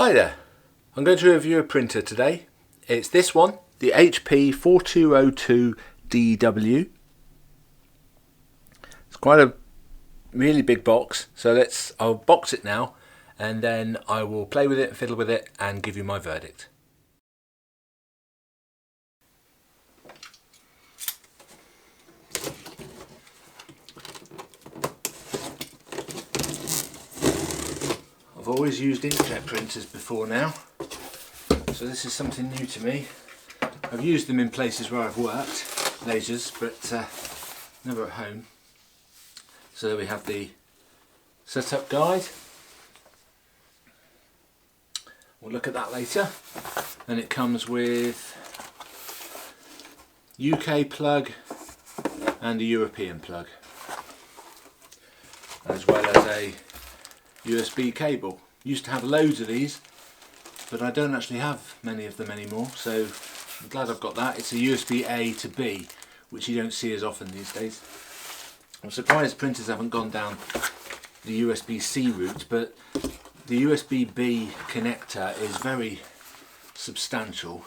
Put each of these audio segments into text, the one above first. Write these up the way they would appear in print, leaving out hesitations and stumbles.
Hi there, I'm going to review a printer today. It's this one, the HP 4202DW. It's quite a really big box, so I'll box it now and then I will play with it, fiddle with it and give you my verdict. I've always used inkjet printers before now, so this is something new to me. I've used them in places where I've worked, lasers, but never at home. So there we have the setup guide. We'll look at that later. And it comes with UK plug and a European plug, as well as a USB cable. Used to have loads of these, but I don't actually have many of them anymore, so I'm glad I've got that. It's a USB A to B, which you don't see as often these days. I'm surprised printers haven't gone down the USB-C route, but the USB-B connector is very substantial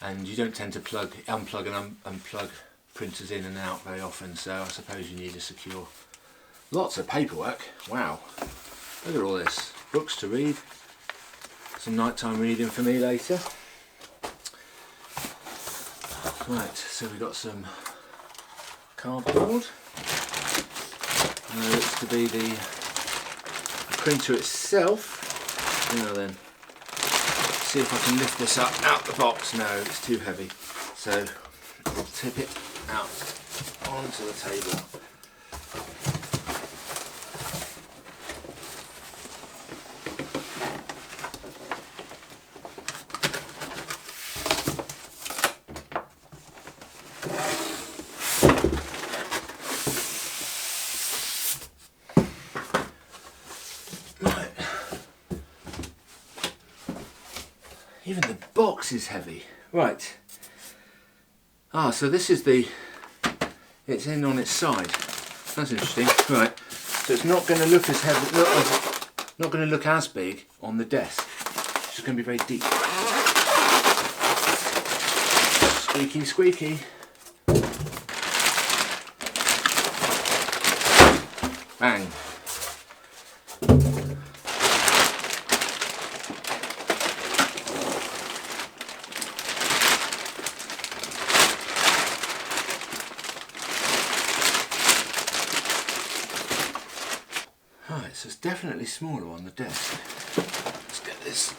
and you don't tend to unplug and unplug printers in and out very often, so I suppose you need a secure. Lots of paperwork, wow, look at all this, books to read, some nighttime reading for me later. Right, so we've got some cardboard, and it looks to be the printer itself. Now then, let's see if I can lift this up out the box. No, it's too heavy, so I'll tip it out onto the table. Even the box is heavy. Right. So this is it's in on its side. That's interesting. Right. So it's not going to look as heavy, not going to look as big on the desk. It's just going to be very deep. Squeaky, squeaky. Bang. Right, so it's definitely smaller on the desk. Let's get this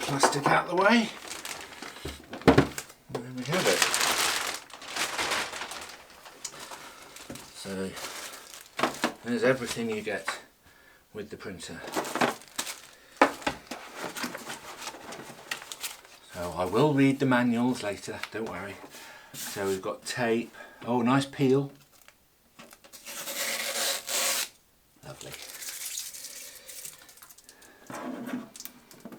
plastic out of the way. And there we have it. So there's everything you get with the printer. So I will read the manuals later, don't worry. So we've got tape. Oh, nice peel. Lovely.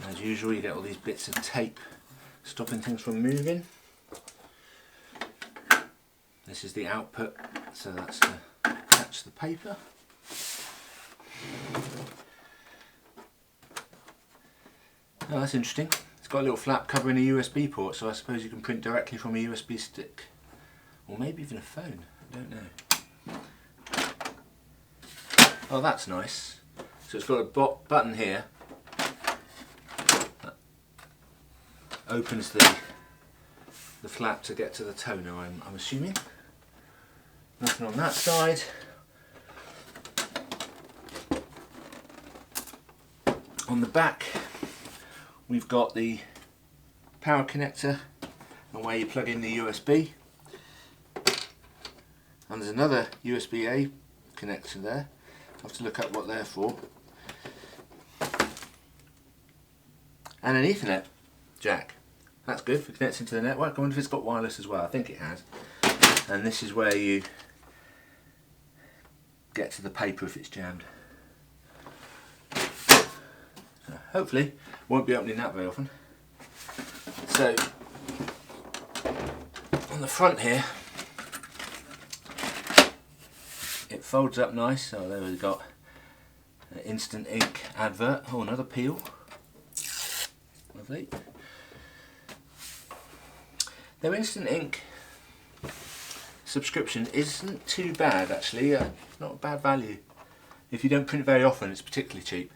As usual, you get all these bits of tape stopping things from moving. This is the output, so that's to catch the paper. Oh, that's interesting. It's got a little flap covering a USB port, so I suppose you can print directly from a USB stick. Or maybe even a phone, I don't know. Oh, that's nice. So it's got a button here that opens the flap to get to the toner, I'm assuming. Nothing on that side. On the back we've got the power connector and where you plug in the USB. And there's another USB-A connector there. I'll have to look up what they're for. And an Ethernet jack. That's good for connecting to the network. I wonder if it's got wireless as well. I think it has. And this is where you get to the paper if it's jammed. So hopefully won't be opening that very often. So on the front here it folds up nice. So there we've got Instant ink advert. Oh, another peel. Lovely. Their instant ink subscription isn't too bad actually. Not a bad value. If you don't print very often, it's particularly cheap.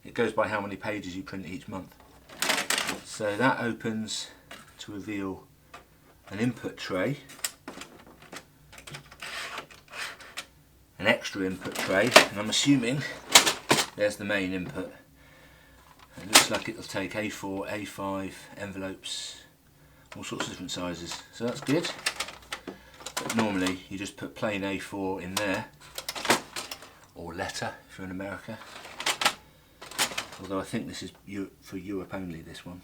It goes by how many pages you print each month. So that opens to reveal an input tray, an extra input tray, and I'm assuming there's the main input. It looks like it'll take A4, A5 envelopes, all sorts of different sizes, so that's good. But normally you just put plain A4 in there, or letter if you're in America, although I think this is for Europe only, this one.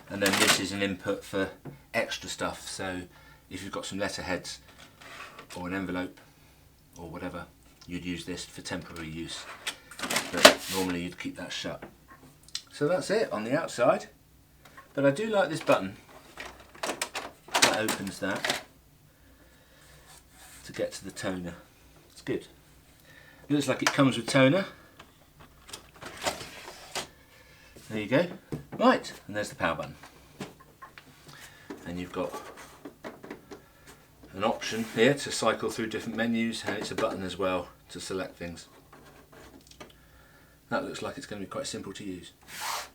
And then this is an input for extra stuff, so if you've got some letterheads or an envelope or whatever, you'd use this for temporary use, but normally you'd keep that shut. So that's it on the outside, but I do like this button that opens that to get to the toner. It's good. It looks like it comes with toner. There you go. Right, and there's the power button. And you've got an option here to cycle through different menus, and it's a button as well to select things. That looks like it's going to be quite simple to use.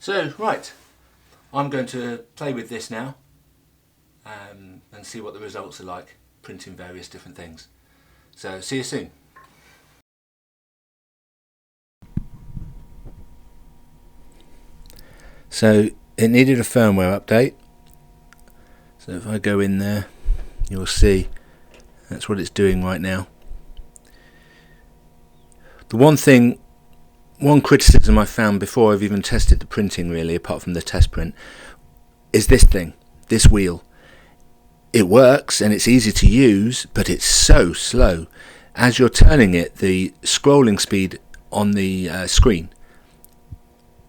So, right, I'm going to play with this now and see what the results are like, printing various different things. So, see you soon. So it needed a firmware update, so if I go in there you'll see that's what it's doing right now. The one criticism I found before I've even tested the printing, really, apart from the test print, is this wheel. It works and it's easy to use, but it's so slow. As you're turning it, the scrolling speed on the screen,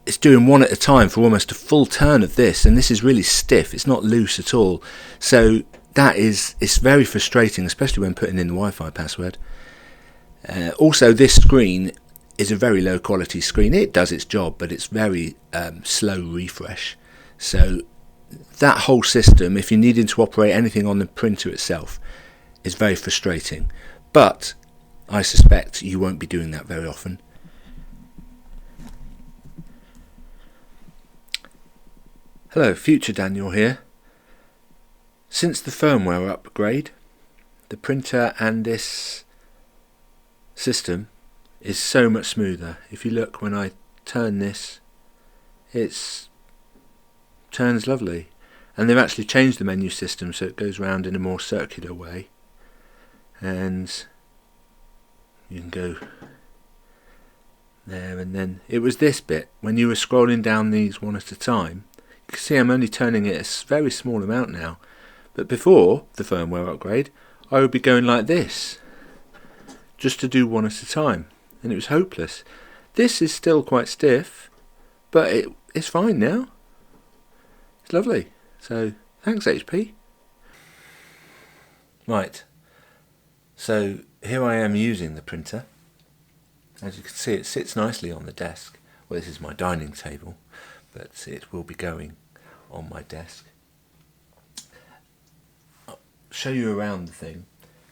it's doing one at a time for almost a full turn of this, and this is really stiff, it's not loose at all. So it's very frustrating, especially when putting in the Wi-Fi password. Also, this screen is a very low quality screen. It does its job, but it's very slow refresh. So that whole system, if you're needing to operate anything on the printer itself, is very frustrating. But I suspect you won't be doing that very often. Hello, Future Daniel here. Since the firmware upgrade, the printer and this system is so much smoother. If you look, when I turn this, it turns lovely. And they've actually changed the menu system so it goes round in a more circular way. And you can go there, and then it was this bit, when you were scrolling down these one at a time. You can see I'm only turning it a very small amount now, but before the firmware upgrade I would be going like this just to do one at a time, and it was hopeless. This is still quite stiff, but it's fine now. It's lovely. So thanks HP. Right, so here I am using the printer. As you can see, it sits nicely on the desk. Well, this is my dining table, but it will be going on my desk. I'll show you around the thing.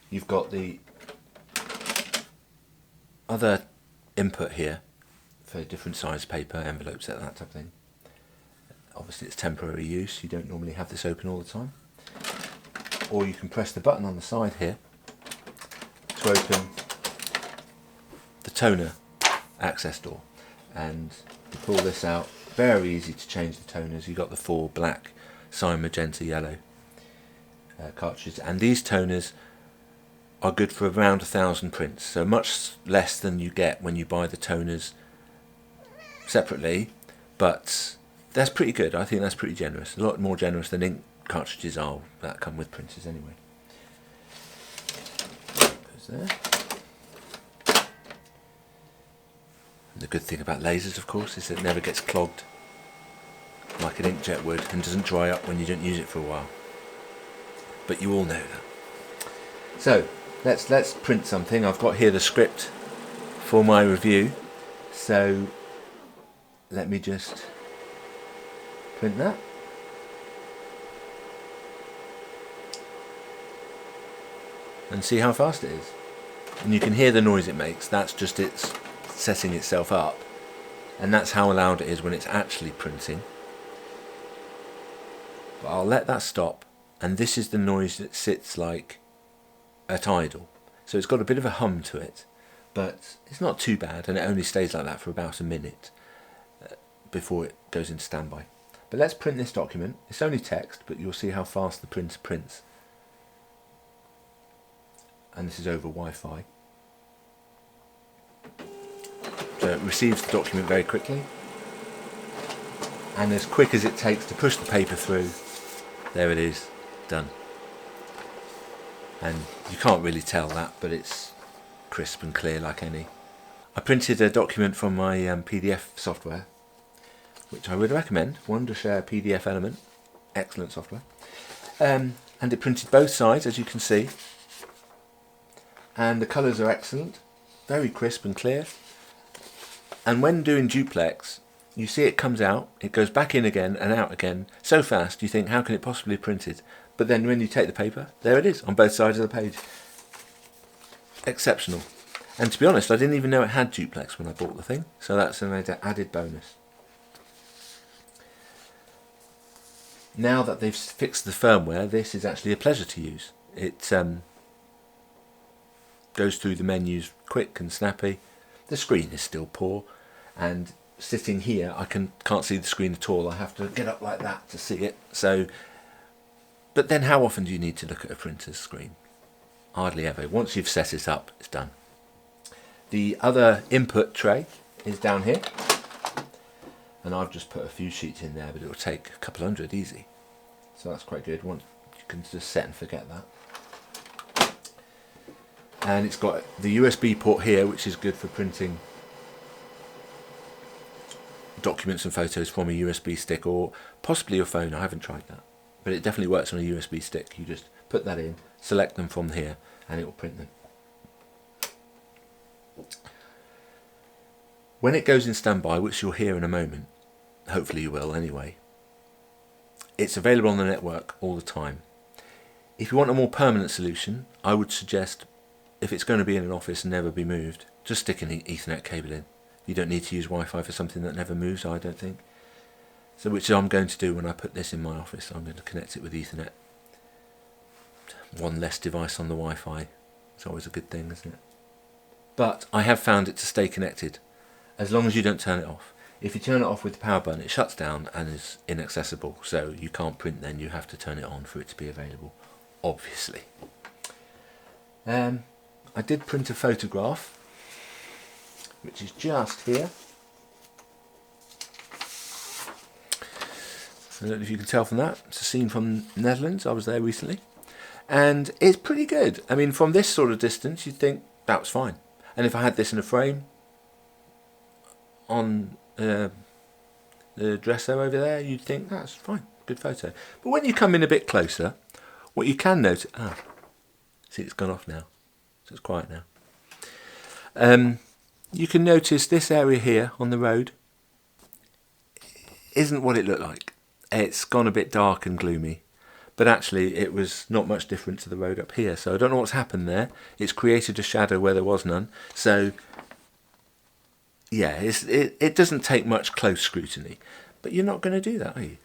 You've got the other input here for different size paper, envelopes, that type of thing. Obviously it's temporary use, you don't normally have this open all the time. Or you can press the button on the side here to open the toner access door, and you pull this out. Very easy to change the toners. You've got the 4 black, cyan, magenta, yellow cartridges, and these toners are good for around 1,000 prints, so much less than you get when you buy the toners separately, but that's pretty good. I think that's pretty generous, a lot more generous than ink cartridges are that come with printers anyway. Goes there. The good thing about lasers, of course, is that it never gets clogged like an inkjet would, and doesn't dry up when you don't use it for a while. But you all know that. So let's print something. I've got here the script for my review. So let me just print that. And see how fast it is. And you can hear the noise it makes. That's just it's setting itself up. And that's how loud it is when it's actually printing. But I'll let that stop. And this is the noise that sits like at idle. So it's got a bit of a hum to it. But it's not too bad. And it only stays like that for about a minute before it goes into standby. But let's print this document. It's only text, but you'll see how fast the printer prints. And this is over Wi-Fi. So it receives the document very quickly. And as quick as it takes to push the paper through, there it is, done. And you can't really tell that, but it's crisp and clear like any. I printed a document from my PDF software, which I would recommend, Wondershare PDF Element, excellent software. And it printed both sides, as you can see. And the colours are excellent, very crisp and clear. And when doing duplex, you see it comes out, it goes back in again and out again so fast you think, how can it possibly print it? But then when you take the paper, there it is on both sides of the page. Exceptional. And to be honest, I didn't even know it had duplex when I bought the thing, so that's an added bonus. Now that they've fixed the firmware, this is actually a pleasure to use. It goes through the menus quick and snappy. The screen is still poor, and sitting here I can't see the screen at all. I have to get up like that to see it. So, but then how often do you need to look at a printer's screen? Hardly ever. Once you've set it up, it's done. The other input tray is down here, and I've just put a few sheets in there, but it will take a couple hundred easy. So that's quite good. You can just set and forget that. And it's got the USB port here, which is good for printing documents and photos from a USB stick, or possibly your phone. I haven't tried that, but it definitely works on a USB stick. You just put that in, select them from here, and it will print them. When it goes in standby, which you'll hear in a moment, hopefully you will anyway, it's available on the network all the time. If you want a more permanent solution, I would suggest, if it's going to be in an office and never be moved, just stick an Ethernet cable in. You don't need to use Wi-Fi for something that never moves, I don't think. So which I'm going to do when I put this in my office. I'm going to connect it with Ethernet. One less device on the Wi-Fi. It's always a good thing, isn't it? But I have found it to stay connected, as long as you don't turn it off. If you turn it off with the power button, it shuts down and is inaccessible. So you can't print then, you have to turn it on for it to be available, obviously. I did print a photograph, which is just here. I don't know if you can tell from that. It's a scene from the Netherlands. I was there recently. And it's pretty good. I mean, from this sort of distance, you'd think that was fine. And if I had this in a frame on the dresser over there, you'd think that's fine. Good photo. But when you come in a bit closer, what you can notice... see, it's gone off now. So it's quiet now. You can notice this area here on the road isn't what it looked like. It's gone a bit dark and gloomy, but actually it was not much different to the road up here. So I don't know what's happened there. It's created a shadow where there was none. So yeah, it doesn't take much close scrutiny, but you're not going to do that, are you?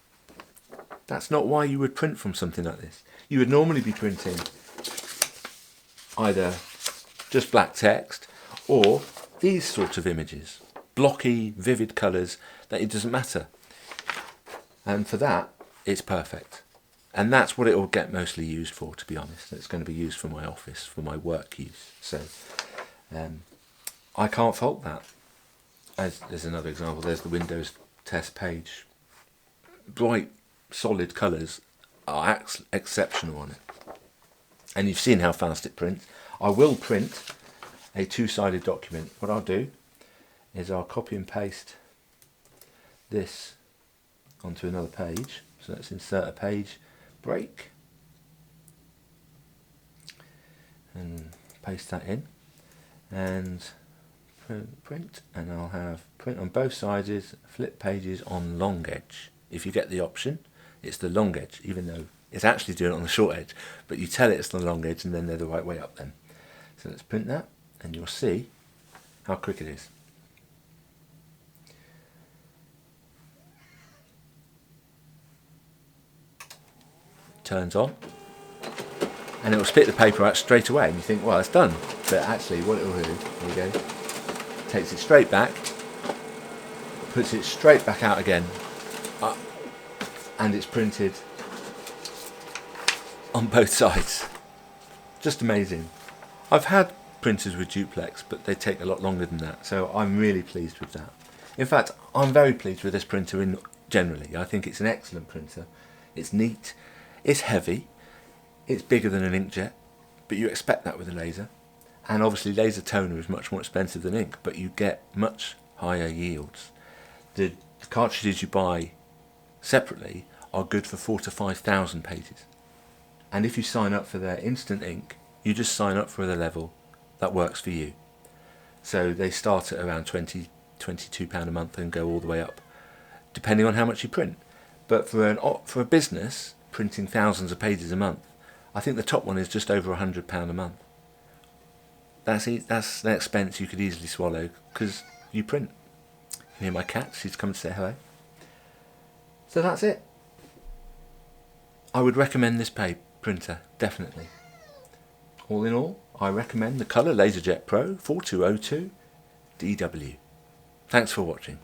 That's not why you would print from something like this. You would normally be printing either just black text or these sort of images, blocky, vivid colours that it doesn't matter. And for that, it's perfect. And that's what it will get mostly used for, to be honest. It's going to be used for my office, for my work use. So I can't fault that. There's another example. There's the Windows test page. Bright, solid colours are exceptional on it. And you've seen how fast it prints. I will print a two-sided document. What I'll do is I'll copy and paste this onto another page. So let's insert a page break and paste that in and print, and I'll have print on both sides, flip pages on long edge. If you get the option, it's the long edge, even though it's actually doing it on the short edge, but you tell it it's the long edge and then they're the right way up then. So let's print that and you'll see how quick it is. Turns on and it will spit the paper out straight away and you think, well, it's done. But actually what it will do, here we go, takes it straight back, puts it straight back out again, and it's printed on both sides. Just amazing. I've had printers with duplex, but they take a lot longer than that, so I'm really pleased with that. In fact, I'm very pleased with this printer generally. I think it's an excellent printer. It's neat, it's heavy, it's bigger than an inkjet, but you expect that with a laser. And obviously laser toner is much more expensive than ink, but you get much higher yields. The cartridges you buy separately are good for 4,000 to 5,000 pages. And if you sign up for their instant ink, you just sign up for the level that works for you. So they start at around £20, £22 a month and go all the way up, depending on how much you print. But for a business printing thousands of pages a month, I think the top one is just over £100 a month. That's an expense you could easily swallow because you print. You can hear my cat, she's come to say hello. So that's it. I would recommend this printer, definitely. All in all, I recommend the colour LaserJet Pro 4202 DW. Thanks for watching.